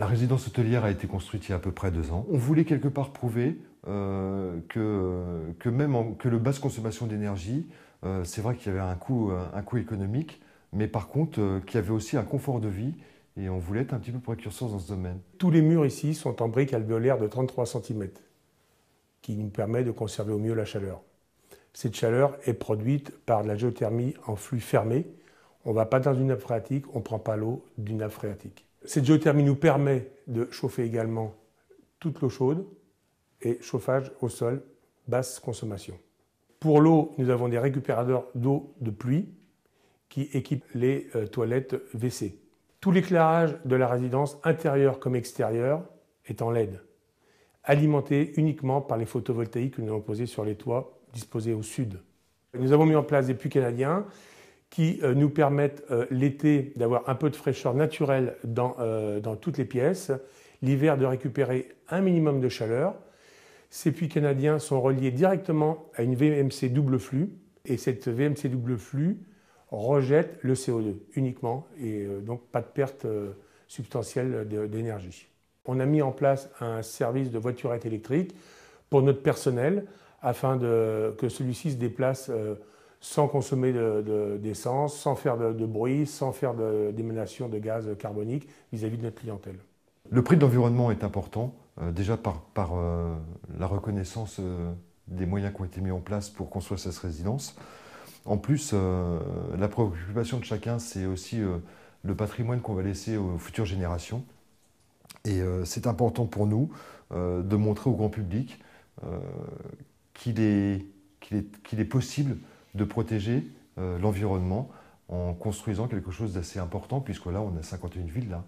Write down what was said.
La résidence hôtelière a été construite il y a à peu près 2 ans. On voulait quelque part prouver que le basse consommation d'énergie, c'est vrai qu'il y avait un coût économique, mais par contre qu'il y avait aussi un confort de vie et on voulait être un petit peu précurseur dans ce domaine. Tous les murs ici sont en briques alvéolaires de 33 cm, qui nous permet de conserver au mieux la chaleur. Cette chaleur est produite par de la géothermie en flux fermé. On ne va pas dans une nappe phréatique, on ne prend pas l'eau d'une nappe phréatique. Cette géothermie nous permet de chauffer également toute l'eau chaude et chauffage au sol, basse consommation. Pour l'eau, nous avons des récupérateurs d'eau de pluie qui équipent les toilettes WC. Tout l'éclairage de la résidence, intérieur comme extérieur, est en LED, alimenté uniquement par les photovoltaïques que nous avons posés sur les toits disposés au sud. Nous avons mis en place des puits canadiens qui nous permettent l'été d'avoir un peu de fraîcheur naturelle dans toutes les pièces, l'hiver de récupérer un minimum de chaleur. Ces puits canadiens sont reliés directement à une VMC double flux et cette VMC double flux rejette le CO2 uniquement et donc pas de perte substantielle d'énergie. On a mis en place un service de voiturette électrique pour notre personnel afin que celui-ci se déplace sans consommer d'essence, sans faire de bruit, sans faire d'émanation de gaz carbonique vis-à-vis de notre clientèle. Le prix de l'environnement est important, déjà par la reconnaissance des moyens qui ont été mis en place pour construire cette résidence. En plus, la préoccupation de chacun, c'est aussi le patrimoine qu'on va laisser aux futures générations. Et c'est important pour nous de montrer au grand public qu'il est possible de protéger l'environnement en construisant quelque chose d'assez important, puisque là, on a 51 villes là.